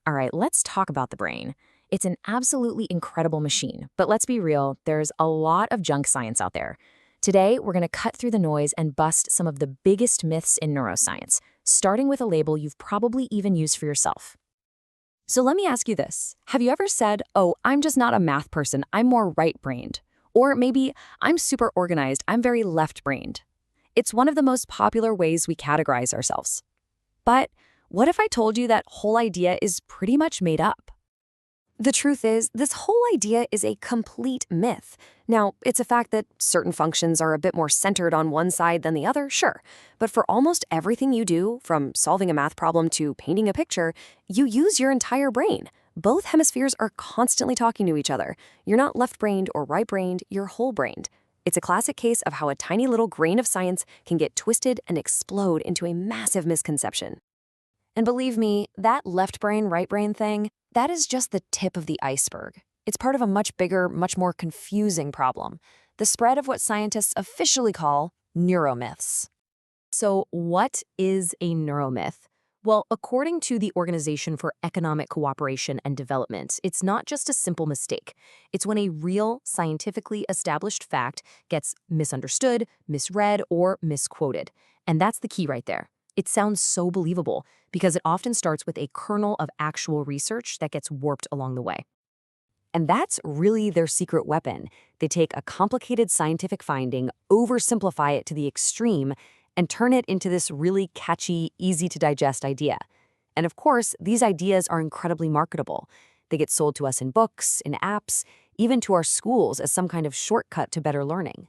All right, let's talk about the brain. It's an absolutely incredible machine, but let's be real, there's a lot of junk science out there. Today, we're going to cut through the noise and bust some of the biggest myths in neuroscience, starting with a label you've probably even used for yourself. So let me ask you this. Have you ever said, oh, I'm just not a math person, I'm more right-brained? Or maybe, I'm super organized, I'm very left-brained. It's one of the most popular ways we categorize ourselves. But what if I told you that whole idea is pretty much made up? The truth is, this whole idea is a complete myth. Now, it's a fact that certain functions are a bit more centered on one side than the other, sure. But for almost everything you do, from solving a math problem to painting a picture, you use your entire brain. Both hemispheres are constantly talking to each other. You're not left-brained or right-brained, you're whole-brained. It's a classic case of how a tiny little grain of science can get twisted and explode into a massive misconception. And believe me, that left brain, right brain thing, that is just the tip of the iceberg. It's part of a much bigger, much more confusing problem, the spread of what scientists officially call neuromyths. So what is a neuromyth? Well, according to the Organization for Economic Cooperation and Development, it's not just a simple mistake. It's when a real, scientifically established fact gets misunderstood, misread, or misquoted. And that's the key right there. It sounds so believable because it often starts with a kernel of actual research that gets warped along the way. And that's really their secret weapon. They take a complicated scientific finding, oversimplify it to the extreme, and turn it into this really catchy, easy-to-digest idea. And of course, these ideas are incredibly marketable. They get sold to us in books, in apps, even to our schools as some kind of shortcut to better learning.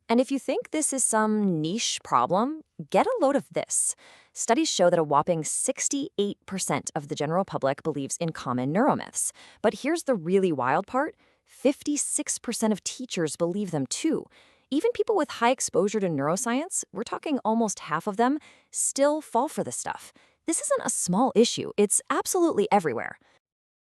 And if you think this is some niche problem, get a load of this. Studies show that a whopping 68% of the general public believes in common neuromyths. But here's the really wild part. 56% of teachers believe them too. Even people with high exposure to neuroscience, we're talking almost half of them, still fall for this stuff. This isn't a small issue. It's absolutely everywhere.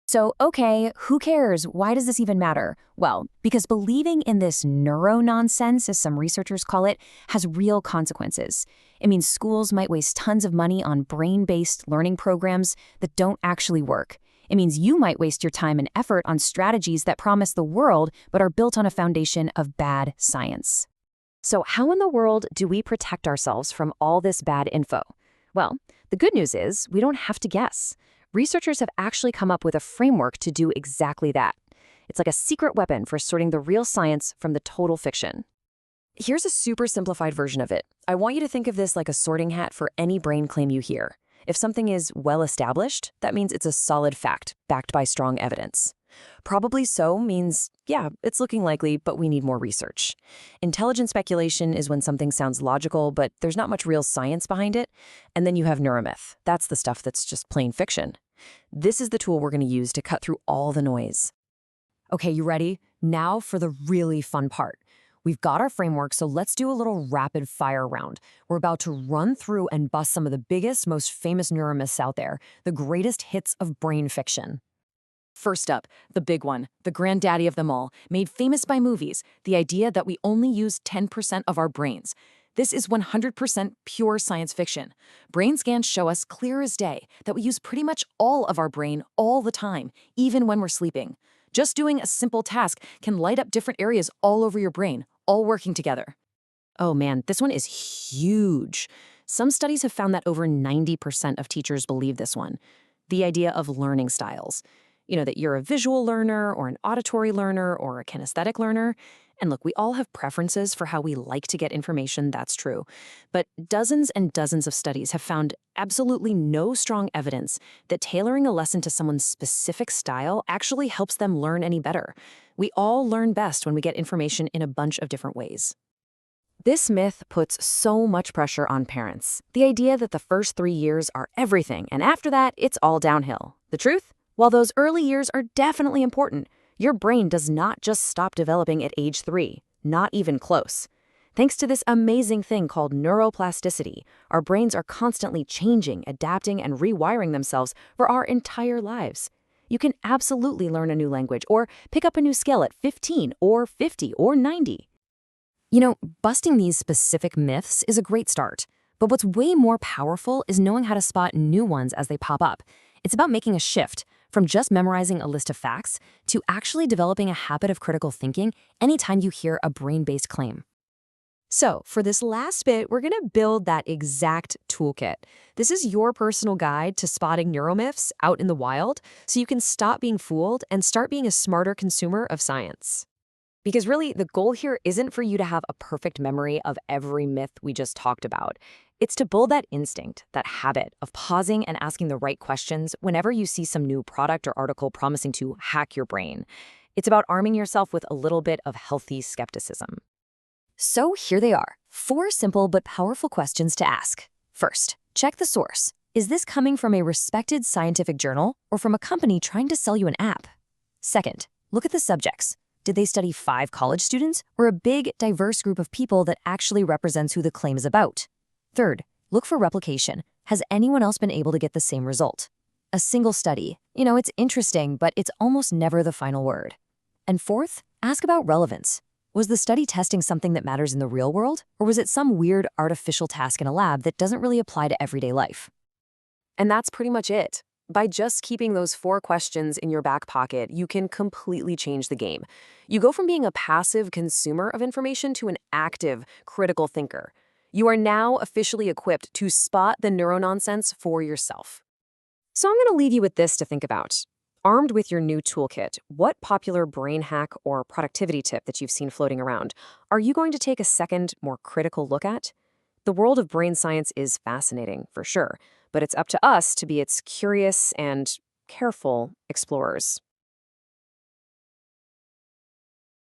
So, okay, who cares? Why does this even matter? Well, because believing in this neuro-nonsense, as some researchers call it, has real consequences. It means schools might waste tons of money on brain-based learning programs that don't actually work. It means you might waste your time and effort on strategies that promise the world but are built on a foundation of bad science. So how in the world do we protect ourselves from all this bad info? Well, the good news is we don't have to guess. Researchers have actually come up with a framework to do exactly that. It's like a secret weapon for sorting the real science from the total fiction. Here's a super simplified version of it. I want you to think of this like a sorting hat for any brain claim you hear. If something is well established, that means it's a solid fact, backed by strong evidence. Probably so means, yeah, it's looking likely, but we need more research. Intelligent speculation is when something sounds logical, but there's not much real science behind it. And then you have neuromyth. That's the stuff that's just plain fiction. This is the tool we're going to use to cut through all the noise. Okay, you ready? Now for the really fun part. We've got our framework, so let's do a little rapid fire round. We're about to run through and bust some of the biggest, most famous neuromyths out there, the greatest hits of brain fiction. First up, the big one, the granddaddy of them all, made famous by movies, the idea that we only use 10% of our brains. This is 100% pure science fiction. Brain scans show us clear as day that we use pretty much all of our brain all the time, even when we're sleeping. Just doing a simple task can light up different areas all over your brain, all working together. Oh man, this one is huge. Some studies have found that over 90% of teachers believe this one. The idea of learning styles. You know, that you're a visual learner or an auditory learner or a kinesthetic learner. And look, we all have preferences for how we like to get information, that's true. But dozens and dozens of studies have found absolutely no strong evidence that tailoring a lesson to someone's specific style actually helps them learn any better. We all learn best when we get information in a bunch of different ways. This myth puts so much pressure on parents. The idea that the first 3 years are everything, and after that, it's all downhill. The truth? While those early years are definitely important, your brain does not just stop developing at age 3, not even close. Thanks to this amazing thing called neuroplasticity, our brains are constantly changing, adapting, and rewiring themselves for our entire lives. You can absolutely learn a new language or pick up a new skill at 15 or 50 or 90. You know, busting these specific myths is a great start. But what's way more powerful is knowing how to spot new ones as they pop up. It's about making a shift from just memorizing a list of facts to actually developing a habit of critical thinking anytime you hear a brain-based claim. So, for this last bit, we're going to build that exact toolkit. This is your personal guide to spotting neuromyths out in the wild so you can stop being fooled and start being a smarter consumer of science. Because really, the goal here isn't for you to have a perfect memory of every myth we just talked about. It's to build that instinct, that habit of pausing and asking the right questions whenever you see some new product or article promising to hack your brain. It's about arming yourself with a little bit of healthy skepticism. So here they are, 4 simple but powerful questions to ask. First, check the source. Is this coming from a respected scientific journal or from a company trying to sell you an app? Second, look at the subjects. Did they study 5 college students or a big, diverse group of people that actually represents who the claim is about? Third, look for replication. Has anyone else been able to get the same result? A single study. It's interesting, but it's almost never the final word. And fourth, ask about relevance. Was the study testing something that matters in the real world, or was it some weird artificial task in a lab that doesn't really apply to everyday life? And that's pretty much it. By just keeping those 4 questions in your back pocket, you can completely change the game. You go from being a passive consumer of information to an active, critical thinker. You are now officially equipped to spot the neurononsense for yourself. So I'm going to leave you with this to think about. Armed with your new toolkit, what popular brain hack or productivity tip that you've seen floating around are you going to take a second, more critical look at? The world of brain science is fascinating, for sure, but it's up to us to be its curious and careful explorers.